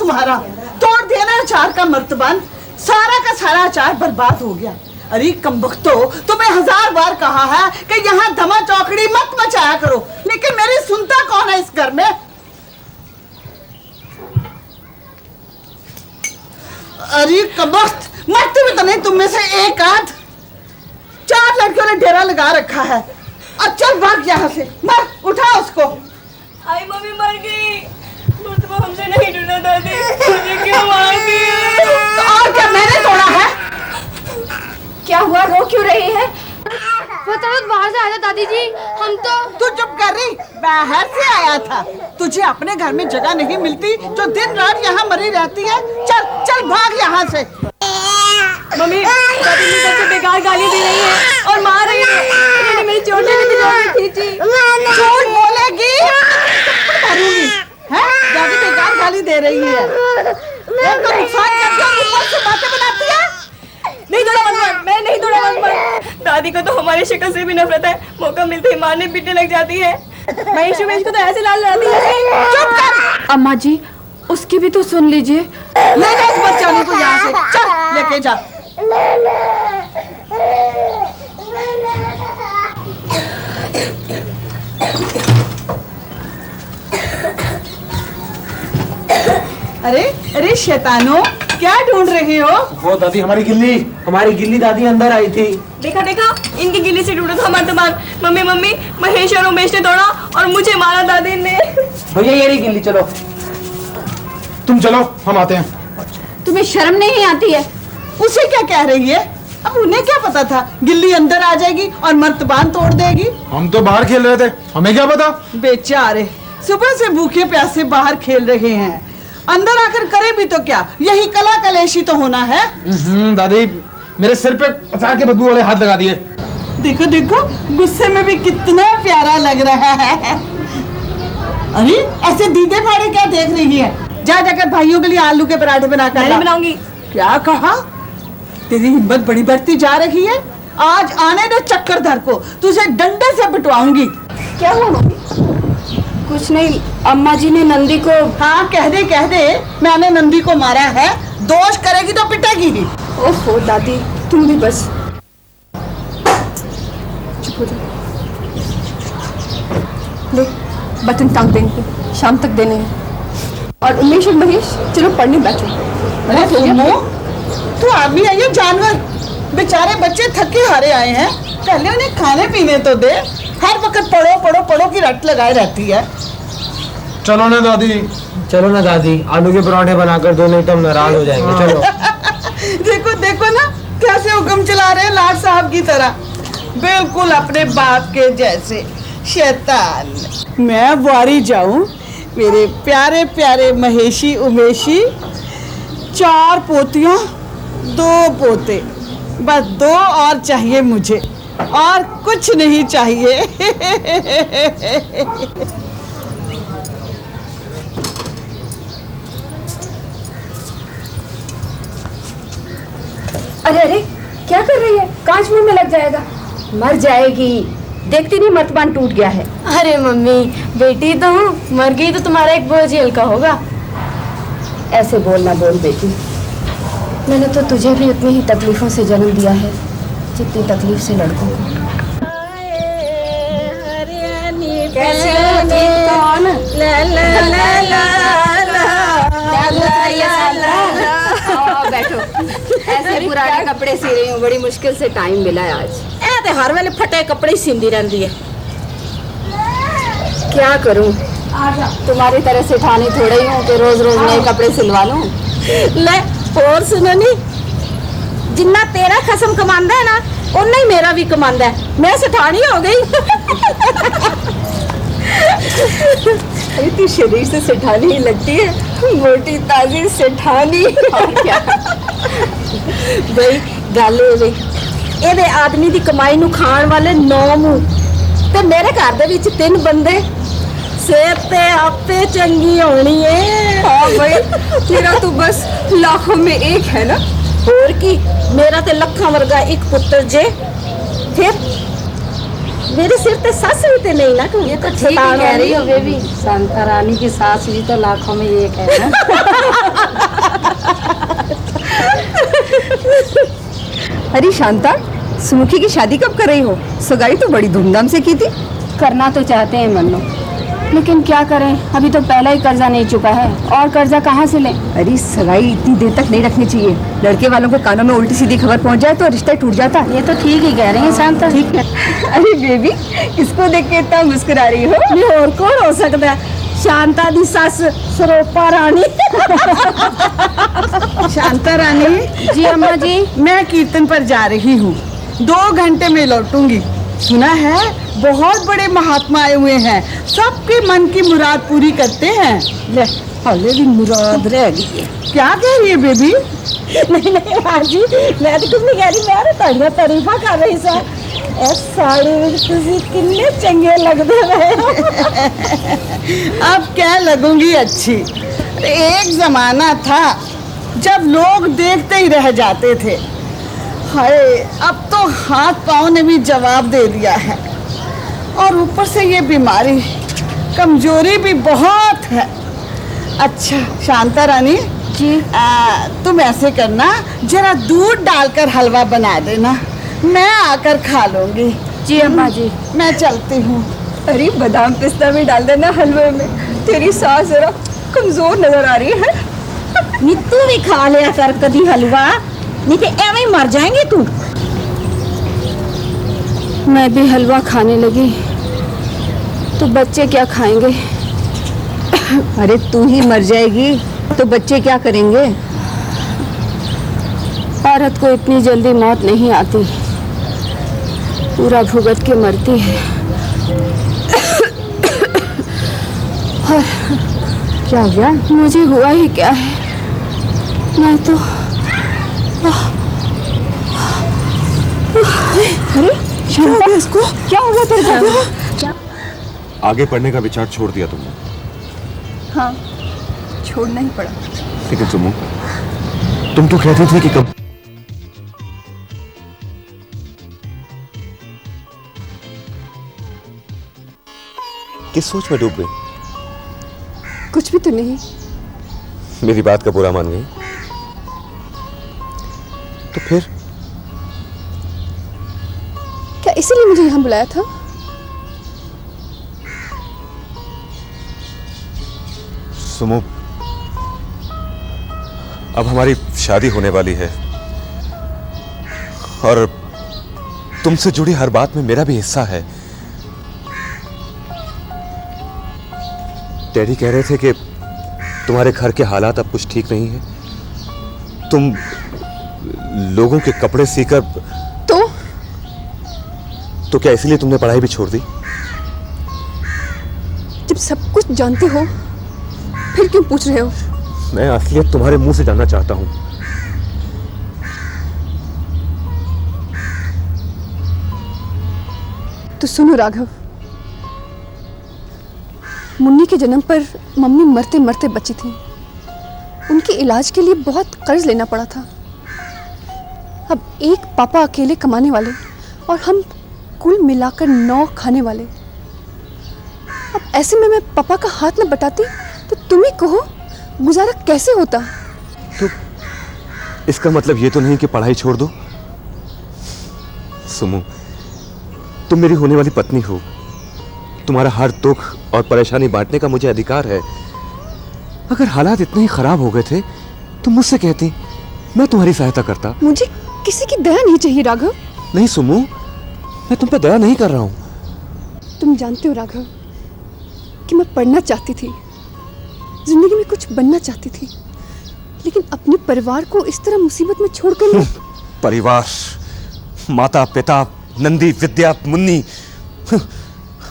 तुम्हारा? तोड़ दिया ना अचार का मर्तबान, सारा का सारा अचार बर्बाद हो गया। अरे कमबख्तो, तुम्हें 1000 बार कहा है कि यहाँ धमा चौकड़ी मत मचाया करो, लेकिन मेरी सुनता कौन है इस घर में? अरे कमबख्त, मरती भी तो नहीं तुम में से एक आध। 4 लड़कियों ने डेरा लगा रखा है। अब चल भाग यहाँ से, मर, उठा उसको। आई मम्मी मर गई। तो हमसे नहीं डरना दादी, मुझे क्यों मार दिया? तो और क्या मैंने तोड़ा है? क्या हुआ, रो क्यों रही है? वो तो बाहर से आया था दादी जी, हम तो। तू चुप कर रही, बाहर से आया था। तुझे अपने घर में जगह नहीं मिलती जो दिन रात यहाँ मरी रहती है? चल चल भाग यहाँ से। मम्मी दादी मुझे सबसे बेकार गाली दे रही है और मार रही है। उन्होंने मेरी चोटी में खींची। झूठ बोलेगी है? दादी बेकार गाली दे रही है। एक तो नुकसान करती है, ऊपर से बातें बनाती है। नहीं तोड़ा मन, मैं नहीं तोड़ा मन। दादी को तो हमारी शक्ल से भी नफरत है, मौका मिलते ही मारने पीटने लग जाती है। महेश को तो ऐसे लाल लड़ाती है। चुप कर। अम्मा जी, उसकी भी तो सुन लीजिए। ले जा इस बच्चे को यहाँ से, चल लेके जा। अरे अरे शैतानो, क्या ढूंढ रहे हो? वो दादी हमारी गिल्ली दादी अंदर आई थी। देखा देखा, इनकी गिल्ली से टूटा था मर्तबान। मम्मी मम्मी महेश और उमेश ने तोड़ा और मुझे मारा दादी ने। भैया ये रही गिल्ली, चलो तुम चलो, हम आते हैं। तुम्हें शर्म नहीं आती है? उसे क्या कह रही है? अब उन्हें क्या पता था गिल्ली अंदर आ जाएगी और मर्तबान तोड़ देगी? हम तो बाहर खेल रहे थे, हमें क्या पता। बेचारे सुबह से भूखे प्यासे बाहर खेल रहे हैं, अंदर आकर करे भी तो क्या? यही कला कलेशी तो होना है। दादी मेरे सिर पे अचार के बदबू वाले हाथ लगा दिए। देखो देखो, गुस्से में भी कितना प्यारा लग रहा है। अरे ऐसे दीदे फाड़े क्या देख रही है? जा जाकर भाइयों के लिए आलू के पराठे बनाकर मैं बनाऊंगी। क्या कहा? तेरी हिम्मत बड़ी बढ़ती जा रही है। आज आने दो चक्करधर को, तुझे डंडे से पिटवाऊंगी। क्या हुआ मम्मी? कुछ नहीं, अम्मा जी ने नंदी को। हाँ कह दे, मैंने नंदी को मारा है। दोष करेगी तो पिटेगी ही। ओहो दादी, तुम भी बस चुप हो जाओ। ले बटन टांग देंगे, शाम तक देने हैं। और उमेश और महेश चलो पढ़ने बैठो। तू आदमी है या जानवर? बेचारे बच्चे थके हारे आए हैं, पहले उन्हें खाने पीने तो दे। हर वक्त पढ़ो पढ़ो पढ़ो की रट लगाए रहती है। चलो ना दादी, आलू के पराठे बनाकर दो, नहीं तो हम नाराज हो जाएंगे। चलो। देखो देखो ना कैसे हुक्म चला रहे हैं लाड साहब की तरह, बिल्कुल अपने बाप के जैसे। शैतान। मैं वारी जाऊं मेरे प्यारे प्यारे महेशी उमेशी। 4 पोतियां 2 पोते, बस 2 और चाहिए मुझे, और कुछ नहीं चाहिए। अरे अरे, क्या कर रही है? कांच मुंह में लग जाएगा, मर जाएगी। देखती नहीं मर्तबान टूट गया है। अरे मम्मी, बेटी तो मर गई तो तुम्हारा एक बोझ हल्का होगा। ऐसे बोलना बोल बेटी, मैंने तो तुझे भी उतनी ही तकलीफों से जन्म दिया है जितनी तकलीफ से लड़कों को। कैसे बैठो, ऐसे पुराने कपड़े सी रही हूँ, बड़ी मुश्किल से टाइम मिला है आज। ऐसे हर वेले फटे कपड़े सींदी रहती है। क्या करूं, तुम्हारी तरह से ठानी थोड़ा ही हूँ कि रोज रोज नए कपड़े सिलवा लूं। ले और सुननी, जिन्ना तेरा खसम कमांदा है ना, उन्ना ही मेरा भी कमांदा है। मैं सेठानी हो गई। अरे तू शरीर से सेठानी ही लगती है, मोटी ताजी सेठानी। और क्या बई गल ये आदमी की कमाई नू खाण वाले 9 मुंह ते मेरे घर दे विच 3 बंदे। सेहत ते आपे चंगी होनी है। हाँ भाई, तेरा तो बस लाखों में एक है ना। और की, मेरा ते लखा वर्गा एक पुत्र जे। फिर मेरे सिर पे सास भी तो नहीं ना। ये तो ठीक ही कह रही हो बेबी, शांता रानी की सास भी तो लाखों में एक है ना। अरे शांता, सुमुखी की शादी कब कर रही हो? सगाई तो बड़ी धूमधाम से की थी। करना तो चाहते हैं मन्नू, लेकिन क्या करें, अभी तो पहला ही कर्जा नहीं चुका है और कर्जा कहाँ से लें। अरे सगाई इतनी देर तक नहीं रखनी चाहिए, लड़के वालों के कानों में उल्टी सीधी खबर पहुंच जाए तो रिश्ता टूट जाता है। ये तो ठीक ही कह रही हैं शांता। ठीक है। अरे बेबी, इसको देख के इतना मुस्कुरा रही हो? ये और कौन हो सकता है? शांता दी सास सरोपा रानी। शांता रानी। जी अम्मा जी। मैं कीर्तन पर जा रही हूँ, 2 घंटे में लौटूंगी। सुना है बहुत बड़े महात्मा आए हुए हैं, सबके मन की मुराद पूरी करते हैं। ले, हाले भी मुराद रह गई है। क्या कह रही है बेबी? नहीं नहीं माँ जी, मैं तो कुछ नहीं कह रही, मैं तो तारीफा कर रही सर। साड़ी में तुझे कितने चंगे लगते रहे। अब क्या लगूंगी अच्छी। एक जमाना था जब लोग देखते ही रह जाते थे। हाय, अब तो हाथ पाँव ने भी जवाब दे दिया है, और ऊपर से ये बीमारी, कमजोरी भी बहुत है। अच्छा शांता रानी जी। तुम ऐसे करना, जरा दूध डालकर हलवा बना देना, मैं आकर खा लूंगी। जी अम्मा जी। मैं चलती हूँ। अरे बादाम पिस्ता भी डाल देना हलवे में। तेरी सास जरा कमजोर नजर आ रही है। तू भी खा लिया कर कभी हलवा, नहीं तो एवं ही मर जाएंगे तू। मैं भी हलवा खाने लगी तो बच्चे क्या खाएंगे? अरे तू ही मर जाएगी तो बच्चे क्या करेंगे? औरत को इतनी जल्दी मौत नहीं आती, पूरा भुगत के मरती है। और क्या हो गया? मुझे हुआ ही क्या है, मैं तो अरे शांता, इसको क्या हो गया तेरे को? आगे पढ़ने का विचार छोड़ दिया तुमने? हाँ, छोड़ना ही पड़ा। लेकिन सुमो, तुम तो कहती थी कि कब किस सोच में डूब गई? कुछ भी तो नहीं। मेरी बात का बुरा मान गई तो फिर? क्या इसीलिए मुझे यहाँ बुलाया था? सुमो, अब हमारी शादी होने वाली है और तुमसे जुड़ी हर बात में मेरा भी हिस्सा है। डैडी कह रहे थे कि तुम्हारे घर के हालात अब कुछ ठीक नहीं है। तुम लोगों के कपड़े सीकर तो क्या इसलिए तुमने पढ़ाई भी छोड़ दी? जब सब कुछ जानते हो फिर क्यों पूछ रहे हो? मैं असलियत तुम्हारे मुंह से जानना चाहता हूं। तो सुनो राघव, मुन्नी के जन्म पर मम्मी मरते मरते बची थी। उनके इलाज के लिए बहुत कर्ज लेना पड़ा था। अब एक पापा अकेले कमाने वाले और हम कुल मिलाकर 9 खाने वाले। अब ऐसे में मैं पापा का हाथ न बटाती तो तुम ही कहो गुजारा कैसे होता? तो इसका मतलब ये तो नहीं कि पढ़ाई छोड़ दो। सुमो, तुम मेरी होने वाली पत्नी हो, तुम्हारा हर दुख और परेशानी बांटने का मुझे अधिकार है। अगर हालात इतने ही खराब हो गए थे तो मुझसे कहती, मैं तुम्हारी सहायता करता। मुझे किसी की दया नहीं चाहिए राघव। नहीं सुमो, मैं तुम पे दया नहीं कर रहा हूं। तुम जानते हो राघव कि मैं पढ़ना चाहती थी, जिंदगी में कुछ बनना चाहती थी, लेकिन अपने परिवार को इस तरह मुसीबत में छोड़कर मैं... परिवार, माता पिता, नंदी, विद्या, मुन्नी,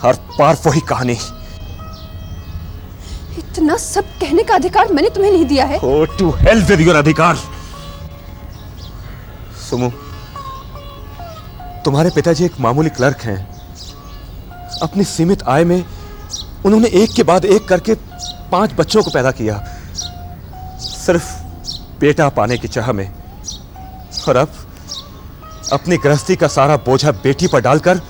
हर पार वही कहानी। इतना सब कहने का अधिकार मैंने तुम्हें नहीं दिया है। Oh, to hell with your अधिकार। सुमो, तुम्हारे पिताजी एक मामूली क्लर्क हैं। अपनी सीमित आय में उन्होंने एक के बाद एक करके 5 बच्चों को पैदा किया, सिर्फ बेटा पाने की चाह में। और अब अपनी गृहस्थी का सारा बोझा बेटी पर डालकर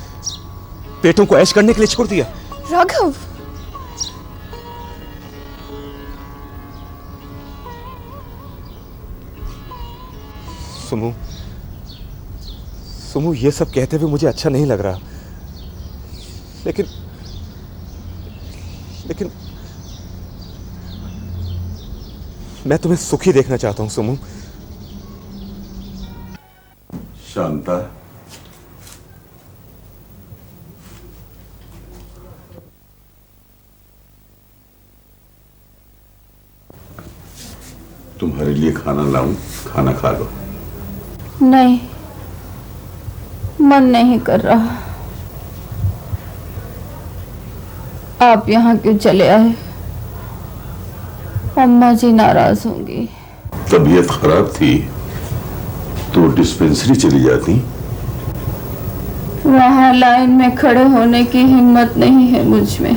पेटों को ऐश करने के लिए छोड़ दिया। राघव, सुमू, सुमू, ये सब कहते हुए मुझे अच्छा नहीं लग रहा, लेकिन लेकिन मैं तुम्हें सुखी देखना चाहता हूं सुमू। शांता, तुम्हारे लिए खाना लाऊं, खाना खा लो। नहीं, मन नहीं कर रहा। आप यहाँ क्यों चले आए? अम्मा जी नाराज होंगी। तबीयत खराब थी तो डिस्पेंसरी चली जाती। वहाँ लाइन में खड़े होने की हिम्मत नहीं है मुझ में।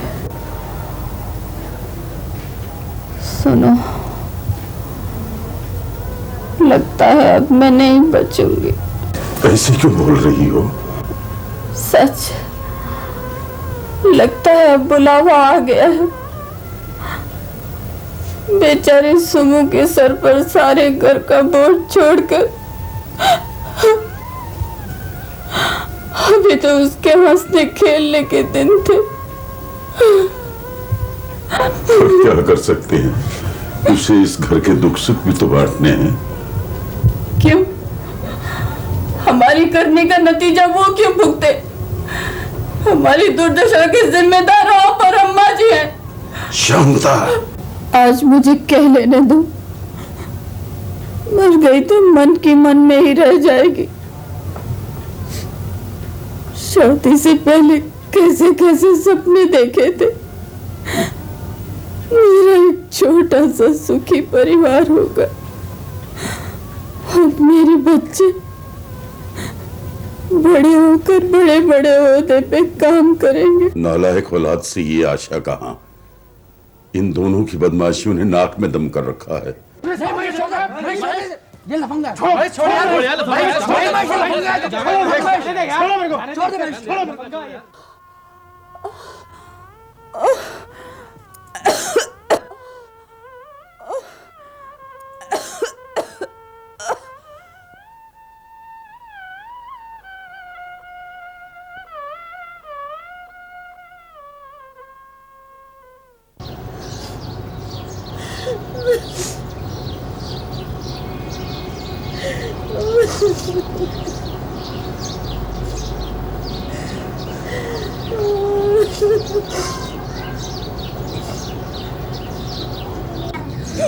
सुनो, लगता है अब मैं नहीं बचूंगी। ऐसे क्यों बोल रही हो? सच, लगता है अब बुलावा आ गया है। बेचारी सुमू के सर पर सारे घर का बोझ छोड़कर अभी तो उसके हंसने खेलने के दिन थे। पर क्या कर सकते हैं, उसे इस घर के दुख सुख भी तो बांटने हैं। क्यों? हमारी करने का नतीजा वो क्यों भुगते? हमारी दुर्दशा के जिम्मेदार आप और अम्मा जी हैं। शांता, आज मुझे कह लेने दो। मर गई तो मन की मन में ही रह जाएगी। शादी से पहले कैसे कैसे सपने देखे थे। मेरा एक छोटा सा सुखी परिवार होगा और मेरे बच्चे बड़े होकर बड़े बड़े ओहदे पे काम करेंगे। नालायक औलाद से ये आशा कहां। इन दोनों की बदमाशियों ने नाक में दम कर रखा है।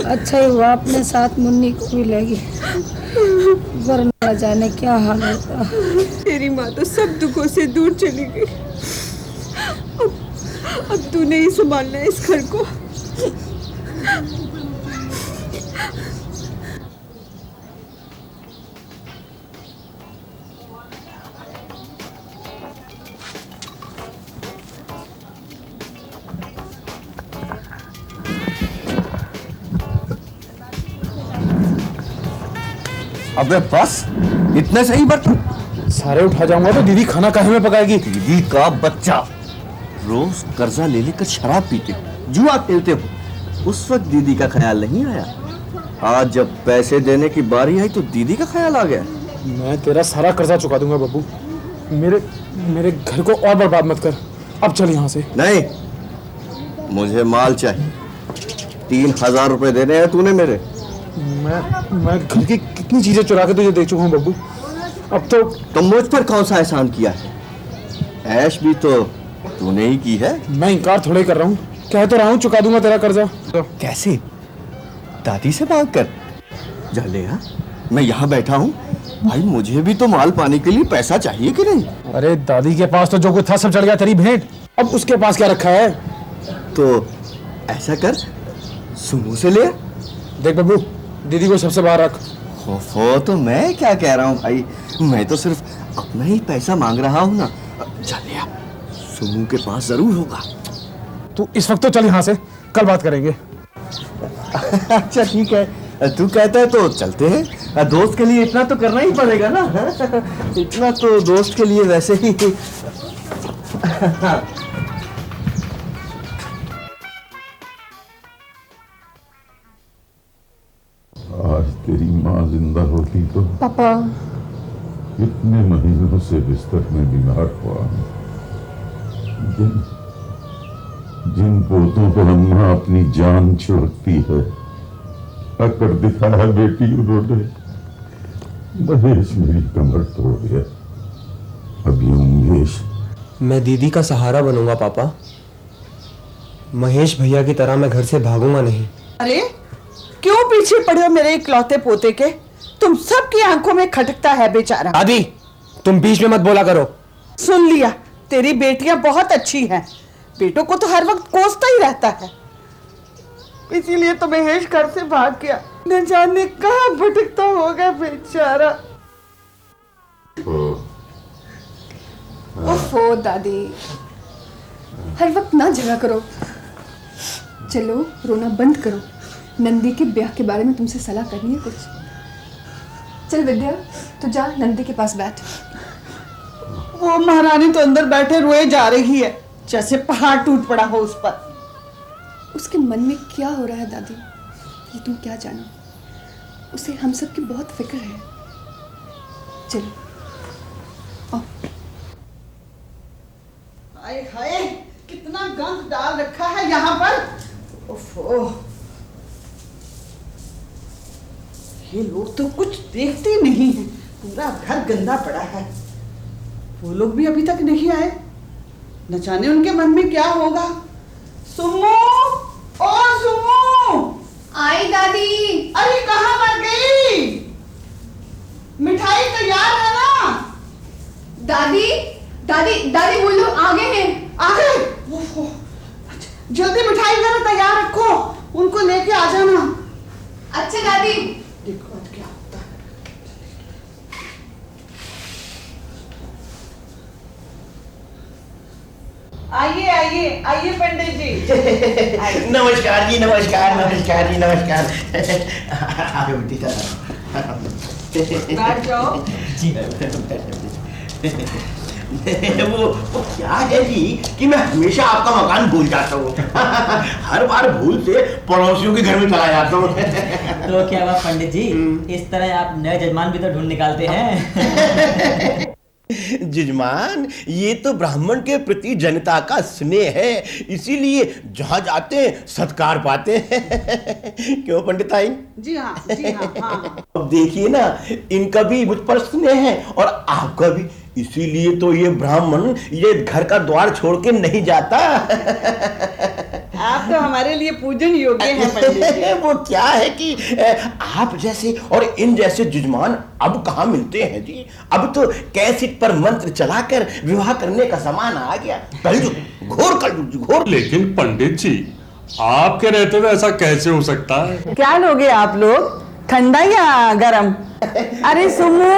अच्छा ही हुआ अपने साथ मुन्नी को भी लेगी, वरना जाने क्या हाल होता। तेरी माँ तो सब दुखों से दूर चली गई। अब तूने ही संभालना है इस घर को। अबे बस, इतने सही बर्तन सारे उठा जाऊंगा तो दीदी खाना काहे में पकाएगी? दीदी का बच्चा, रोज कर्जा ले लेकर शराब पीते हो, जुआ खेलते हो। उस वक्त दीदी का ख्याल नहीं आया। आज जब पैसे देने की बारी आई तो दीदी का ख्याल आ गया। मैं तेरा सारा कर्जा चुका दूंगा बब्बू। मेरे घर को और बर्बाद मत कर। अब चल यहाँ से। नहीं, मुझे माल चाहिए। 3000 रुपए देने हैं तूने मेरे। मैं घर की कितनी चीजें चुरा के तुझे दे चुका हूँ बब्बू। अब तो मुझ पर कौन सा एहसान किया है? ऐश भी तो तूने ही की है। मैं इनकार थोड़े कर रहा हूँ, कह तो रहा हूँ चुका दूंगा तेरा कर्जा। कैसे? दादी से मांग कर? जा ले आ, मैं यहाँ बैठा हूँ। भाई मुझे भी तो माल पाने के लिए पैसा चाहिए कि नहीं? अरे दादी के पास तो जो कुछ था सब चढ़ गया तेरी भेंट। अब उसके पास क्या रखा है? तो ऐसा कर, सुमू से ले। देख बब्बू, दीदी को सबसे बाहर रख। हो तो मैं क्या कह रहा हूँ भाई, मैं तो सिर्फ अपना ही पैसा मांग रहा हूँ ना। चल लिया, सुमू के पास जरूर होगा। तू इस वक्त तो चल यहाँ से, कल बात करेंगे। अच्छा ठीक है, तू कहता है तो चलते हैं। दोस्त के लिए इतना तो करना ही पड़ेगा ना। इतना तो दोस्त के लिए वैसे ही। आज तेरी माँ जिंदा होती तो पापा, कितने महीनों से बिस्तर में बीमार हुआ हूं। जिन पोतों पर अम्मा अपनी जान छिड़कती है, अकर दिखाया बेटी उन्होंने। महेश मेरी कमर तोड़ गया। अब ये उमेश मैं दीदी का सहारा बनूंगा पापा। महेश भैया की तरह मैं घर से भागूंगा नहीं। अरे क्यों पीछे पड़े हो मेरे इकलौते पोते के? तुम सबकी आंखों में खटकता है बेचारा। दादी, तुम बीच में मत बोला करो। सुन लिया, तेरी बेटियां बहुत अच्छी हैं। बेटों को तो हर वक्त कोसता ही रहता है, इसीलिए तो महेश घर से भाग गया। न जाने कहाँ भटकता होगा बेचारा। ओफो दादी, हर वक्त ना झगड़ा करो। चलो रोना बंद करो। नंदी के ब्याह के बारे में तुमसे सलाह करनी है कुछ। चल विद्या, तू जा नंदी के पास बैठ। वो महारानी तो अंदर बैठे रोए जा रही है, जैसे पहाड़ टूट पड़ा हो उस पर। उसके मन में क्या हो रहा है दादी, ये तुम क्या जानो। उसे हम सब की बहुत फिक्र है। चलो आओ। हाय हाय, कितना गंद डाल रखा है यहाँ पर। ओफो, ये लोग तो कुछ देखते नहीं हैं, पूरा घर गंदा पड़ा है। वो लोग भी अभी तक नहीं आए, न जाने उनके मन में क्या होगा। सुमो, ओ सुमो। आई दादी। अरे कहाँ पर गई? मिठाई तैयार है ना? दादी दादी दादी, वो लोग आगे हैं। आगे? ओफो, जल्दी मिठाई घर तैयार रखो, उनको लेके आ जाना। अच्छा दादी। देखो आज क्या होता है। आइए आइए आइए पंडित जी। नमस्कार जी, नमस्कार नमस्कार जी, नमस्कार। आगे बेटी बैठ जाओ। वो क्या है जी कि मैं हमेशा आपका मकान भूल जाता हूँ। हर बार भूल से पड़ोसियों के घर में चला जाता हूँ। तो क्या हुआ पंडित जी, इस तरह आप नए जजमान भी तो ढूंढ निकालते हैं। जजमान, ये तो ब्राह्मण के प्रति जनता का स्नेह है, इसीलिए जहाँ जाते हैं सत्कार पाते हैं। क्यों पंडिताई? जी हाँ, जी हाँ, हाँ। अब देखिए ना, इनका भी मुझ पर स्नेह है और आपका भी, इसीलिए तो ये ब्राह्मण ये घर का द्वार छोड़ के नहीं जाता। आप तो हमारे लिए पूजन योग्य हैं पंडित जी। वो क्या है कि आप जैसे और इन जैसे जजमान अब कहाँ मिलते हैं जी। अब तो कैसेट पर मंत्र चलाकर विवाह करने का समय आ गया। कलयुग, घोर कलयुग, घोर। लेकिन पंडित जी, आपके रहते हुए ऐसा कैसे हो सकता है? क्या लोगे आप लोग, ठंडा या गरम? अरे सुमो,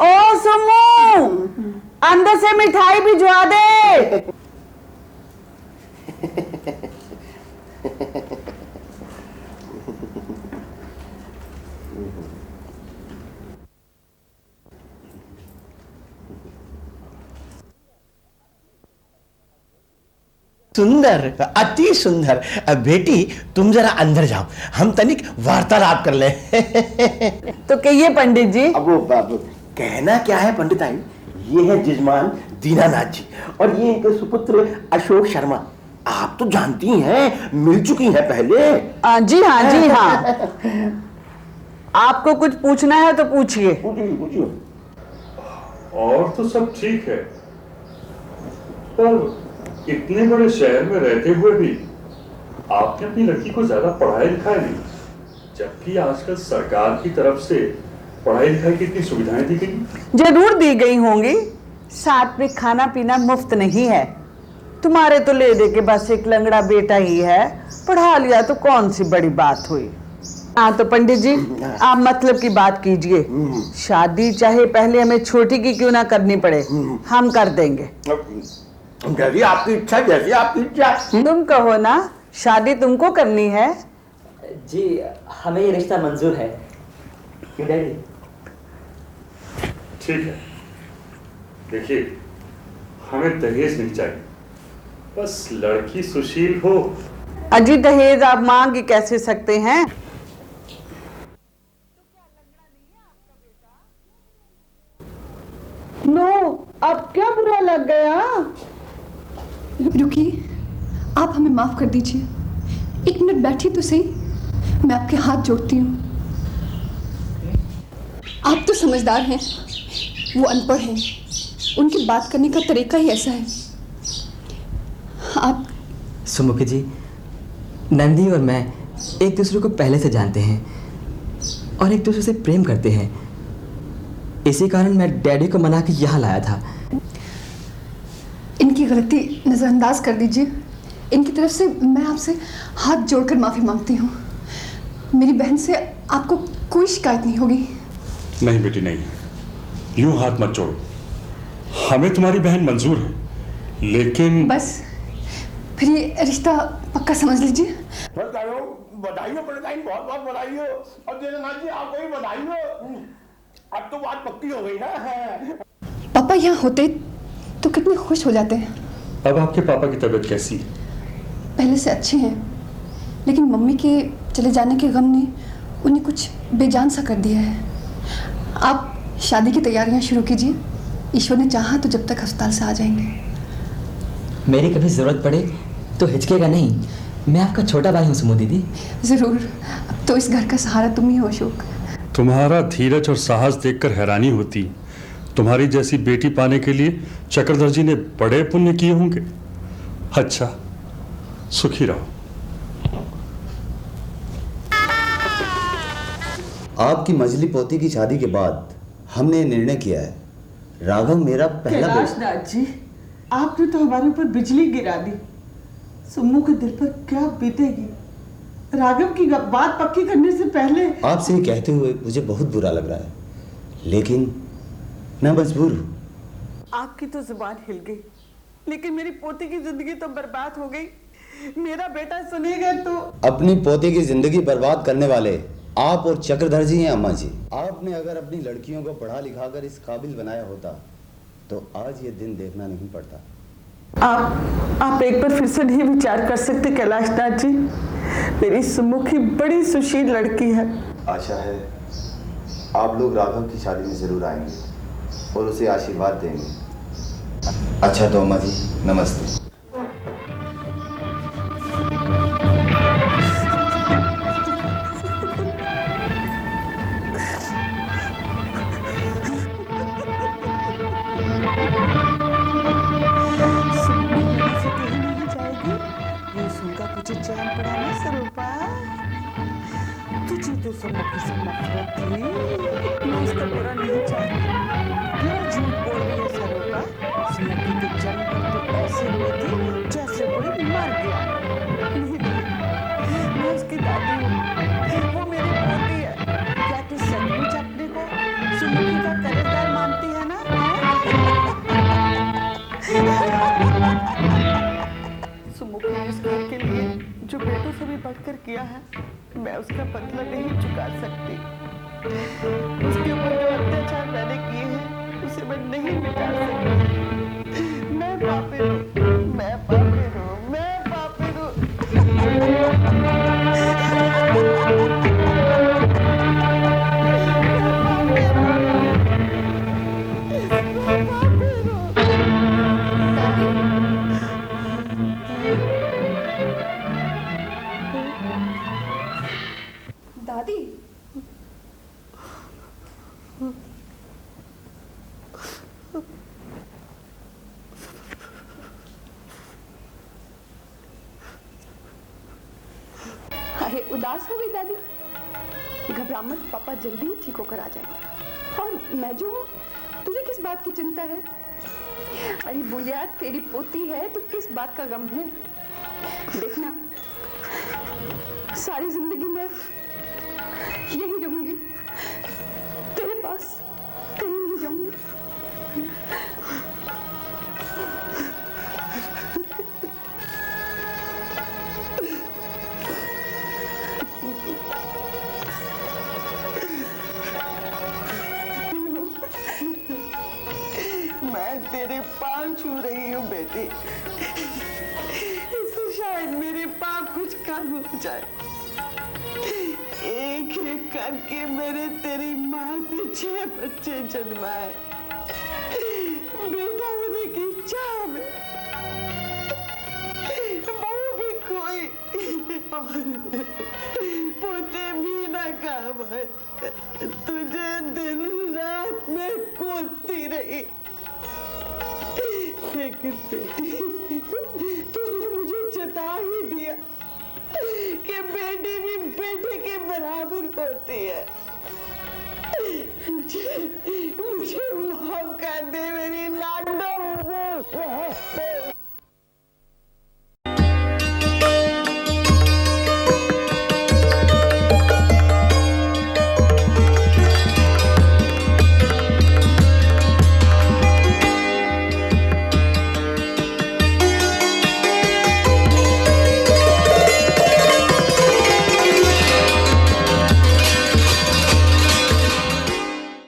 ओ सुमो, अंदर से मिठाई भिजवा दे। सुंदर, अति सुंदर। बेटी तुम जरा अंदर जाओ, हम तनिक वार्तालाप कर ले। तो कहिए पंडित जी। अब वो कहना क्या है पंडिताई, ये है जजमान दीनानाथ जी और ये इनके सुपुत्र अशोक शर्मा। आप तो जानती हैं, मिल चुकी हैं पहले। जी हाँ, जी हाँ। आपको कुछ पूछना है तो पूछिए। पूछिए। और तो सब ठीक है, पर इतने बड़े शहर में रहते हुए भी आपने अपनी लड़की को ज्यादा पढ़ाया लिखाया नहीं, जबकि आजकल सरकार की तरफ से पढ़ाई लिखाई की इतनी सुविधाएं दी गई। जरूर दी गई होंगी, साथ में खाना पीना मुफ्त नहीं है। तुम्हारे तो ले दे के बस एक लंगड़ा बेटा ही है, पढ़ा लिया तो कौन सी बड़ी बात हुई। हाँ तो पंडित जी, आप मतलब की बात कीजिए। शादी चाहे पहले हमें छोटी की क्यों ना करनी पड़े, हम कर देंगे। जैसी आपकी इच्छा, जैसी आपकी इच्छा। तुम कहो ना, शादी तुमको करनी है। जी हमें ये रिश्ता मंजूर है। ठीक है, देखिए हमें दहेज नहीं चाहिए, बस लड़की सुशील हो। अजी दहेज आप मांग कैसे सकते हैं? नो, अब क्या बुरा लग गया? रुकिए, आप हमें माफ कर दीजिए। 1 मिनट बैठिए तो सही, मैं आपके हाथ जोड़ती हूँ। आप तो समझदार हैं, वो अनपढ़ हैं, उनकी बात करने का तरीका ही ऐसा है। आप सुमुखी जी, नंदी और मैं एक दूसरे को पहले से जानते हैं और एक दूसरे से प्रेम करते हैं। इसी कारण मैं डैडी को मना के यहाँ लाया था। इनकी गलती नज़रअंदाज कर दीजिए। इनकी तरफ से मैं आपसे हाथ जोड़कर माफ़ी मांगती हूँ। मेरी बहन से आपको कोई शिकायत नहीं होगी। नहीं बेटी नहीं, यूं हाथ मत जोड़ो। हमें तुम्हारी बहन मंजूर है, लेकिन बस फिर ये रिश्ता पक्का समझ लीजिए। बधाई हो बधाई, बहुत बहुत बधाई हो। और जगन्नाथ जी आपको भी बधाई हो, अब तो बात पक्की हो गई ना। पापा यहाँ होते तो कितने खुश हो जाते हैं। अब आपके पापा की तबीयत कैसी है? पहले से अच्छे हैं, लेकिन मम्मी के चले जाने के गम ने उन्हें कुछ बेजान सा कर दिया है। आप शादी की तैयारियां शुरू कीजिए। ईश्वर ने चाहा तो जब तक अस्पताल से आ जाएंगे। मेरी कभी ज़रूरत पड़े तो हिचकेगा नहीं। मैं आपका छोटा भाई हूँ सुमो दीदी। ज़रूर। अब तो इस घर का सहारा तुम ही हो अशोक। तुम्हारा धीरज और साहस देखकर हैरानी होती। तुम्हारी जैसी बेटी पाने के लिए चक्रधर जी ने बड़े पुण्य किए होंगे। अच्छा, सुखी रहो। आपकी मझली पोती की शादी के बाद हमने निर्णय किया है, राघव मेरा पहला कैलाशनाथ जी, आपने तो हमारे ऊपर बिजली गिरा दी। सुम्मू के दिल पर क्या बीतेगी? राघव की बात पक्की करने से पहले। आपसे ये कहते हुए मुझे बहुत बुरा लग रहा है, लेकिन मैं मजबूर हूँ। आपकी तो जुबान हिल गई, लेकिन मेरी पोती की जिंदगी तो बर्बाद हो गई। मेरा बेटा सुनेगा तो। अपनी पोती की जिंदगी बर्बाद करने वाले आप और चक्रधर जी हैं अम्मा जी। आपने अगर अपनी लड़कियों को पढ़ा लिखा कर इस काबिल बनाया होता तो आज ये दिन देखना नहीं पड़ता। आप एक बार फिर से नहीं विचार कर सकते कैलाशनाथ जी? मेरी सुमुखी बड़ी सुशील लड़की है। आशा है आप लोग राघव की शादी में जरूर आएंगे और उसे आशीर्वाद देंगे। अच्छा तो अम्मा जी नमस्ते। चैन पड़ा ना सरूपा, तुझे तो सुमुखी से नफरत थी। मैं इसका बुरा नहीं चाहती। क्यों झूठ बोल रही है सरूपा? सुमुखी के जन्म पर तो ऐसे हुई थी जैसे कोई मर गया। मैं उसकी दादी हूँ, वो मेरी पोती है। क्या तू सचमुच अपने को सुमुखी का कर्जदार मानती है ना? सुमुखी ने इस घर के लिए जो बेटों से भी बढ़कर किया है, मैं उसका बदला नहीं चुका सकती। उसके ऊपर जो अत्याचार मैंने किए हैं उसे मैं नहीं मिटा सकती। मैं पापी हूँ, मैं पापी हूँ, मैं पापी हूँ। दादी, अरे उदास हो गई दादी? घबरा मत, पापा जल्दी ही ठीक होकर आ जाएंगे। और मैं जो हूँ, तुझे किस बात की चिंता है? अरे बुलिया, तेरी पोती है तो किस बात का गम है? देखना, सारी जिंदगी मैं यही रहूंगी, तेरे पास कहीं नहीं जाऊंगी। मैं तेरे 5 चरण छू रही हूँ बेटी, इससे शायद मेरे पाप कुछ कम हो जाए। एक एक करके मैंने तेरी माँ से 6 बच्चे जन्माए, बेटा होने की चाह में बहू भी कोई और पोते भी ना काम है। तुझे दिन रात में कोसती रही, लेकिन बेटी तूने मुझे जता ही दिया कि बेटी भी बेटे के बराबर होती है। मुझे माफ कर दे मेरी लाडो।